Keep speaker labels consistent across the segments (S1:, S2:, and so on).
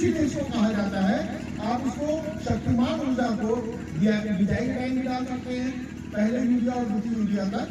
S1: इसीलिए इसको कहा जाता है। आप इसको शक्तिमान ऊर्जा को बिजाई के टाइम भी डाल सकते हैं, पहले यूरिया और दूसरी यूरिया तक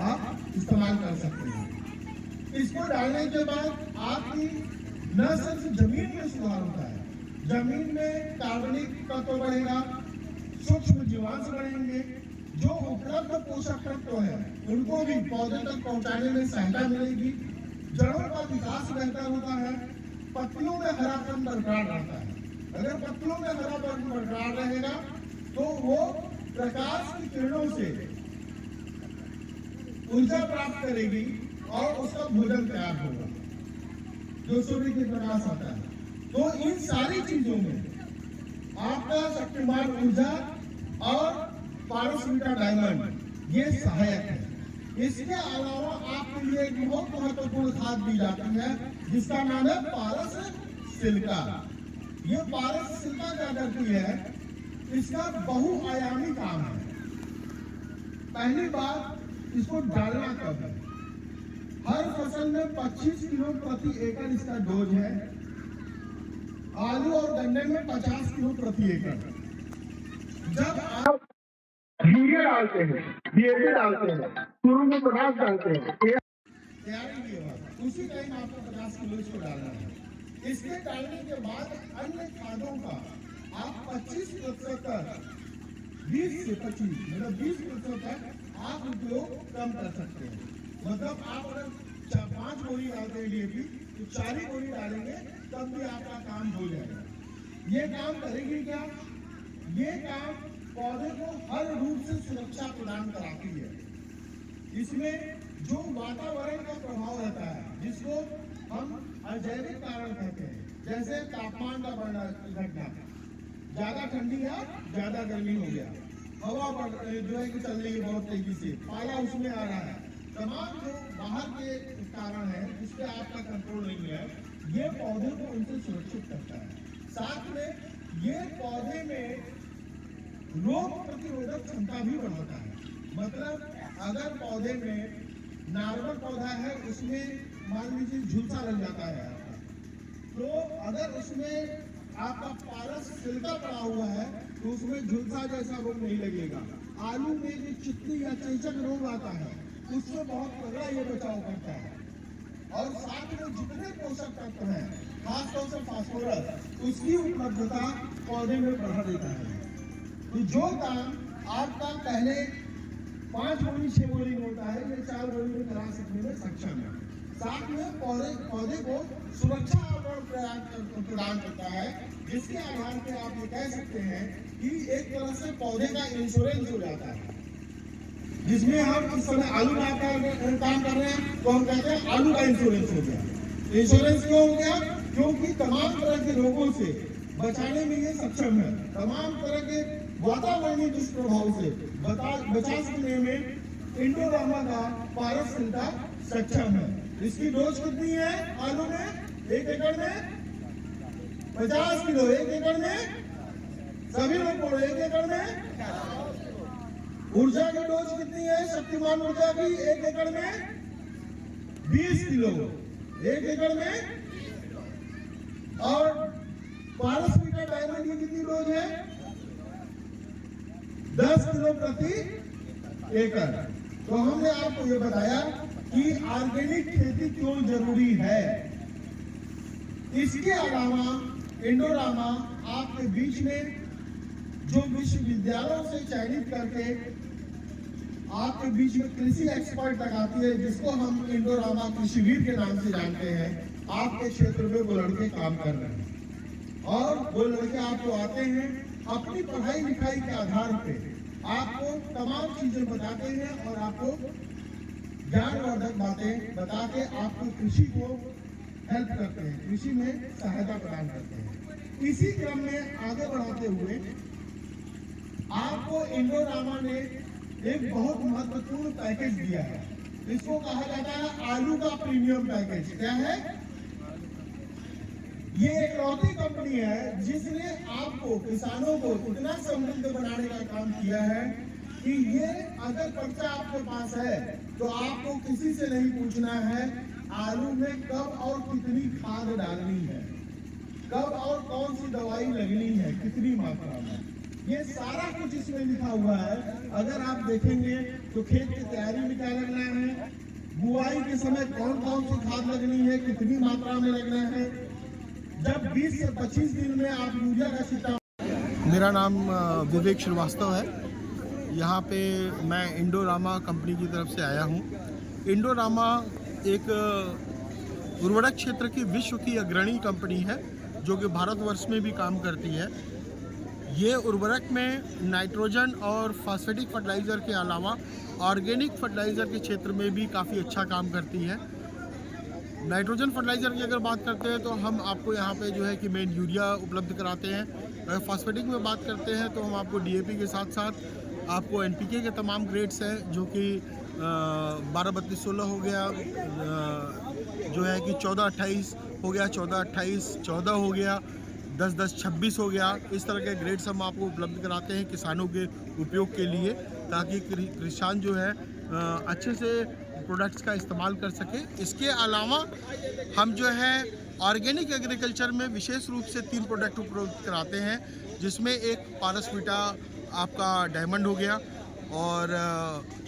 S1: आप इस्तेमाल कर सकते हैं। इसको डालने के बाद आपकी न सिर्फ जमीन में सुधार होता है, जमीन में कार्बनिक तत्व बढ़ेगा, सूक्ष्म जीवांश बढ़ेंगे, जो उपलब्ध पोषक तत्व है उनको भी पौधे तक पहुंचाने में सहायता मिलेगी, जड़ों का विकास बेहतर होता है, पत्तियों में हरापन बरकरार रहता है। अगर पत्तियों में हरापन बरकरार रहेगा तो वो प्रकाश की किरणों से ऊर्जा प्राप्त करेगी और उसका भोजन तैयार होगा जो सूर्य के प्रकाश आता है। तो इन सारी चीजों में आपका शक्तिमान ऊर्जा और पारसवीटा डायमंड ये सहायक है। इसके अलावा आपके लिए एक बहुत महत्वपूर्ण खाद दी जाती है जिसका नाम है पारस सिलिका। ये पारस सिलिका क्या करती है, इसका बहुआयामी काम है। पहली बात, इसको डालना कब है? हर फसल में 25 किलो प्रति एकड़ इसका डोज है। आलू और गन्ने में 50 किलो प्रति एकड़। जब आप यूरिया डालते हैं, डीएपी डालते हैं, शुरू में पोटाश डालते हैं, तैयारी के बाद उसी टाइम आपको 50 किलो इसको डालना है। इसके डालने के बाद अन्य खादों का आप 25% तक, 20 से 25 मतलब 20% तक आप उपयोग कम कर सकते हैं। मतलब आप अगर 5 बोरी डालते हैं डीएपी तो 4 ही बोरी डालेंगे तब भी आपका काम हो जाएगा। ये काम करेगी क्या? ये काम पौधे को हर रूप से सुरक्षा प्रदान कराती है। इसमें जो वातावरण का प्रभाव रहता है जिसको हम अजैविक कारण कहते हैं, जैसे तापमान का बढ़ना, घटना, ज्यादा ठंडी है, ज्यादा गर्मी हो गया, हवा जो है कि चल रही है बहुत तेजी से, पाला उसमें आ रहा है, तमाम जो बाहर के कारण है जिसपे आपका कंट्रोल नहीं है, ये पौधे को उनसे सुरक्षित करता है। साथ में ये पौधे में रोग प्रतिरोधक क्षमता भी बढ़ाता है। मतलब अगर पौधे में नॉर्मल पौधा है उसमें मान लीजिए झुलसा लग जाता है आपका, तो अगर उसमें आपका पारस सिलिका पड़ा हुआ है तो उसमें झुलसा जैसा रोग नहीं लगेगा। आलू में जो चित्ती या चेचक रोग आता है उससे बहुत तगड़ा ये बचाव करता है। और साथ में जितने पोषक तत्व हैं, खासतौर से फास्फोरस, उसकी उपलब्धता पौधे में बढ़ा देता है। तो जो काम आपका पहले 5 बोरी 6 बोरी होता है, ये 4 बोरी में करा सकने में सक्षम है। साथ में पौधे को सुरक्षा प्रदान करता है, जिसके आधार पर आप ये कह सकते हैं कि एक तरह से पौधे का इंश्योरेंस हो जाता है। जिसमें हम इस समय आलू काम कर रहे हैं तो हम कहते हैं आलू का इंश्योरेंस हो गया। इंश्योरेंस क्यों हो गया? क्योंकि तमाम तरह के रोगों से बचाने में ये सक्षम है, तमाम तरह के वातावरणीय दुष्प्रभाव से बचा सकने में इंडोरामा का पारस सिलिका सक्षम है। इसकी डोज कितनी है? आलू में 1 एकड़ में 50 किलो, 1 एकड़ में सभी लोग 1 एकड़ में। ऊर्जा की डोज कितनी है? शक्तिमान ऊर्जा की 1 एकड़ में 20 किलो, 1 एकड़ में। और पारसवीटा डायमंड की कितनी डोज है? 10 किलो प्रति एकड़। तो हमने आपको ये बताया कि ऑर्गेनिक खेती क्यों जरूरी है। इसके अलावा इंडोरामा आपके बीच में जो विश्वविद्यालयों से चयनित करके आपके बीच में कृषि एक्सपर्ट लगाती है, जिसको हम इंडोरामा कृषिवीर के नाम से जानते हैं, आपके क्षेत्र में वो लड़के काम कर रहे हैं। और वो लड़के आपको आते हैं, अपनी पढ़ाई लिखाई के आधार पे आपको तमाम चीजें बताते हैं और आपको ज्ञानवर्धक बातें बता के आपको कृषि को हेल्प करते हैं, कृषि में सहायता प्रदान करते हैं। इसी क्रम में आगे बढ़ाते हुए आपको इंडोरामा ने एक बहुत महत्वपूर्ण पैकेज दिया है। इसको कहा जाता है आलू का प्रीमियम पैकेज। क्या है? ये इकलौती कंपनी है जिसने आपको, किसानों को इतना समृद्ध बनाने का काम किया है कि ये अगर पर्चा आपके पास है तो आपको किसी से नहीं पूछना है आलू में कब और कितनी खाद डालनी है, कब और कौन सी दवाई लगनी है, कितनी मात्रा में, ये सारा कुछ इसमें लिखा हुआ है। अगर आप देखेंगे तो खेत की तैयारी में क्या लगना है, बुआई के समय कौन कौन सी खाद लगनी है, कितनी मात्रा में लगना है, जब 20 से 25 दिन में आप यूरिया का छिड़काव।
S2: मेरा नाम विवेक श्रीवास्तव है। यहाँ पे मैं इंडोरामा कंपनी की तरफ से आया हूँ। इंडोरामा एक उर्वरक क्षेत्र की विश्व की अग्रणी कंपनी है जो कि भारतवर्ष में भी काम करती है। ये उर्वरक में नाइट्रोजन और फॉस्फेटिक फर्टिलाइज़र के अलावा ऑर्गेनिक फर्टिलाइज़र के क्षेत्र में भी काफ़ी अच्छा काम करती है। नाइट्रोजन फर्टिलाइज़र की अगर बात करते हैं तो हम आपको यहाँ पे जो है कि मेन यूरिया उपलब्ध कराते हैं। अगर फॉस्फेटिक में बात करते हैं तो हम आपको डीएपी के साथ साथ आपको एनपीके के तमाम ग्रेड्स हैं जो कि 12-32-16 हो गया, जो है कि 14-28 हो गया, 14-28 14 हो गया, 10-10-26 हो गया। इस तरह के ग्रेड्स हम आपको उपलब्ध कराते हैं किसानों के उपयोग के लिए, ताकि किसान जो है अच्छे से प्रोडक्ट्स का इस्तेमाल कर सके। इसके अलावा हम जो है ऑर्गेनिक एग्रीकल्चर में विशेष रूप से 3 प्रोडक्ट उपलब्ध कराते हैं, जिसमें एक पारसवीटा आपका डायमंड हो गया और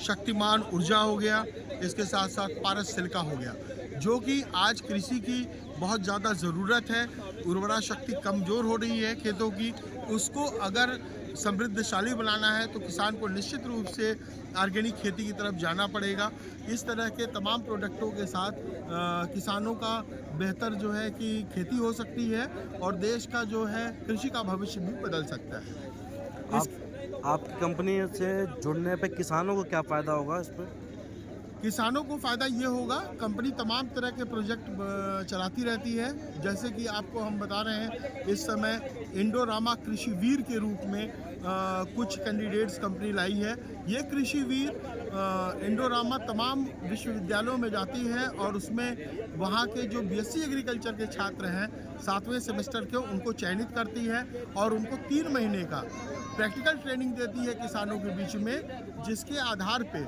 S2: शक्तिमान ऊर्जा हो गया, इसके साथ साथ पारस सिल्का हो गया, जो कि आज कृषि की बहुत ज़्यादा ज़रूरत है। उर्वरा शक्ति कमज़ोर हो रही है खेतों की, उसको अगर समृद्धशाली बनाना है तो किसान को निश्चित रूप से ऑर्गेनिक खेती की तरफ जाना पड़ेगा। इस तरह के तमाम प्रोडक्टों के साथ किसानों का बेहतर जो है कि खेती हो सकती है और देश का जो है कृषि का भविष्य भी बदल सकता है।
S3: आपकी कंपनी से जुड़ने पे किसानों को क्या फ़ायदा होगा? इस पर
S2: किसानों को फ़ायदा ये होगा, कंपनी तमाम तरह के प्रोजेक्ट चलाती रहती है। जैसे कि आपको हम बता रहे हैं, इस समय इंडोरामा कृषि वीर के रूप में कुछ कैंडिडेट्स कंपनी लाई है। ये कृषि वीर इंडोरामा तमाम विश्वविद्यालयों में जाती है और उसमें वहाँ के जो बीएससी एग्रीकल्चर के छात्र हैं 7वें सेमेस्टर के, उनको चयनित करती है और उनको 3 महीने का प्रैक्टिकल ट्रेनिंग देती है किसानों के बीच में, जिसके आधार पे,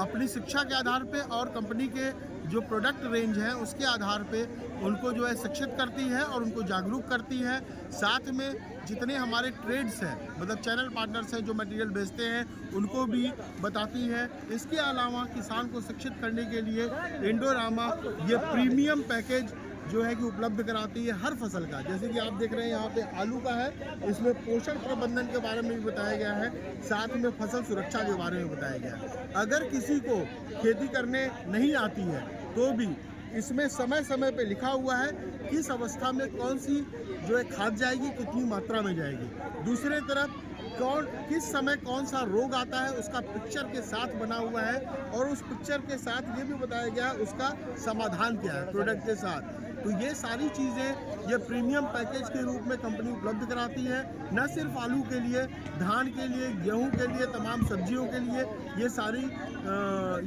S2: अपनी शिक्षा के आधार पे और कंपनी के जो प्रोडक्ट रेंज है उसके आधार पे उनको जो है शिक्षित करती है और उनको जागरूक करती है। साथ में जितने हमारे ट्रेड्स हैं, मतलब चैनल पार्टनर्स हैं जो मटेरियल बेचते हैं, उनको भी बताती है। इसके अलावा किसान को शिक्षित करने के लिए इंडोरामा ये प्रीमियम पैकेज जो है कि उपलब्ध कराती है हर फसल का। जैसे कि आप देख रहे हैं यहाँ पे आलू का है, इसमें पोषण प्रबंधन के बारे में भी बताया गया है, साथ में फसल सुरक्षा के बारे में बताया गया है। अगर किसी को खेती करने नहीं आती है तो भी इसमें समय समय पे लिखा हुआ है किस अवस्था में कौन सी जो है खाद जाएगी, कितनी मात्रा में जाएगी। दूसरे तरफ किस समय कौन सा रोग आता है उसका पिक्चर के साथ बना हुआ है और उस पिक्चर के साथ ये भी बताया गया है उसका समाधान क्या है प्रोडक्ट के साथ। तो ये सारी चीज़ें ये प्रीमियम पैकेज के रूप में कंपनी उपलब्ध कराती है, न सिर्फ आलू के लिए, धान के लिए, गेहूं के लिए, तमाम सब्जियों के लिए ये सारी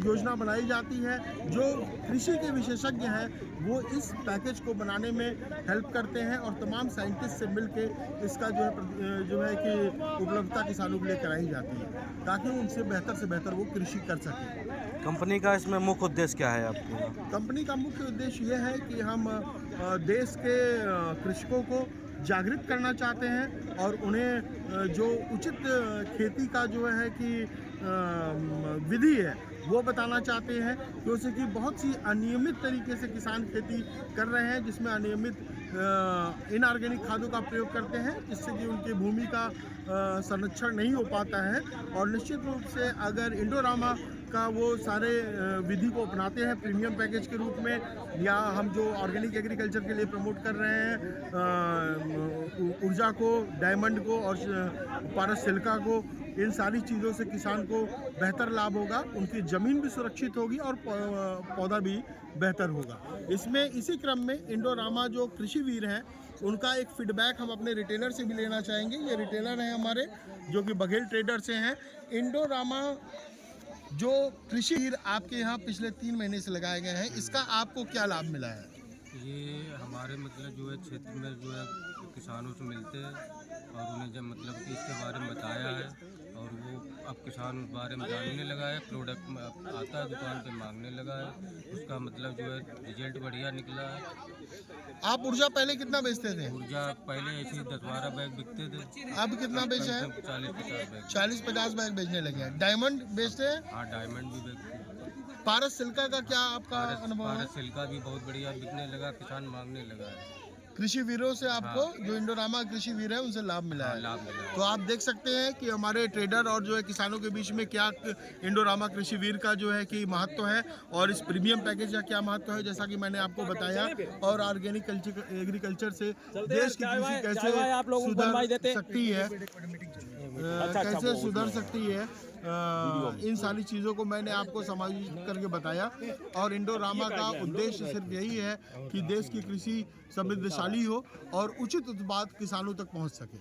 S2: योजना बनाई जाती है। जो कृषि के विशेषज्ञ हैं वो इस पैकेज को बनाने में हेल्प करते हैं और तमाम साइंटिस्ट से मिलके इसका जो है कि उपलब्धता किसानों के लिए कराई जाती है, ताकि उनसे बेहतर से बेहतर वो कृषि कर सकें।
S3: कंपनी का इसमें मुख्य उद्देश्य क्या है आपके?
S2: कंपनी का मुख्य उद्देश्य ये है कि हम देश के कृषकों को जागृत करना चाहते हैं और उन्हें जो उचित खेती का जो है कि विधि है वो बताना चाहते हैं, क्योंकि कि बहुत सी अनियमित तरीके से किसान खेती कर रहे हैं, जिसमें अनियमित इनऑर्गेनिक खादों का प्रयोग करते हैं, जिससे कि उनकी भूमि का संरक्षण नहीं हो पाता है। और निश्चित रूप से अगर इंडोरामा का वो सारे विधि को अपनाते हैं प्रीमियम पैकेज के रूप में, या हम जो ऑर्गेनिक एग्रीकल्चर के लिए प्रमोट कर रहे हैं ऊर्जा को, डायमंड को और पारस सिल्का को, इन सारी चीज़ों से किसान को बेहतर लाभ होगा, उनकी ज़मीन भी सुरक्षित होगी और पौधा भी बेहतर होगा। इसमें इसी क्रम में इंडोरामा जो कृषि वीर हैं उनका एक फीडबैक हम अपने रिटेलर से भी लेना चाहेंगे। ये रिटेलर हैं हमारे जो कि बघेल ट्रेडर से हैं। इंडोरामा जो कृषि वीर आपके यहाँ पिछले 3 महीने से लगाए गए हैं, इसका आपको क्या लाभ मिला है?
S4: ये हमारे मतलब जो है क्षेत्र में जो है किसानों से मिलते हैं और उन्हें जब मतलब कि इसके बारे में बताया है और वो अब किसान उस बारे में जानने लगा है, प्रोडक्ट में अब आता है दुकान पे मांगने लगा है, उसका मतलब जो है रिजल्ट बढ़िया निकला है।
S2: आप ऊर्जा पहले कितना बेचते थे?
S4: ऊर्जा पहले ऐसे 10-12 बैग बिकते थे,
S2: अब कितना बेचे हैं?
S4: 40-50 बैग।
S2: 40-50 बैग बेचने लगे हैं। डायमंड बेचते हैं?
S4: हाँ, डायमंड भी बेचते हैं।
S2: पारस सिल्का का क्या आपका अनुभव है?
S4: भारत सिल्क का भी बहुत बढ़िया बिकने लगा, किसान मांगने लगा है।
S2: कृषि वीरों से आपको जो इंडोरामा कृषि वीर है उनसे लाभ मिला है।
S4: लाभ मिला है।
S2: तो आप देख सकते हैं कि हमारे ट्रेडर और जो है किसानों के बीच में क्या इंडोरामा कृषि वीर का जो है कि महत्व है और इस प्रीमियम पैकेज का क्या महत्व है, जैसा कि मैंने आपको बताया। और ऑर्गेनिक एग्रीकल्चर से देश की कृषि कैसे सुधर सकती है, कैसे सुधर सकती है, इन सारी चीज़ों को मैंने आपको समायोजित करके बताया। और इंडोरामा का उद्देश्य सिर्फ यही है कि देश की कृषि समृद्धशाली हो और उचित उत्पाद किसानों तक पहुंच सके।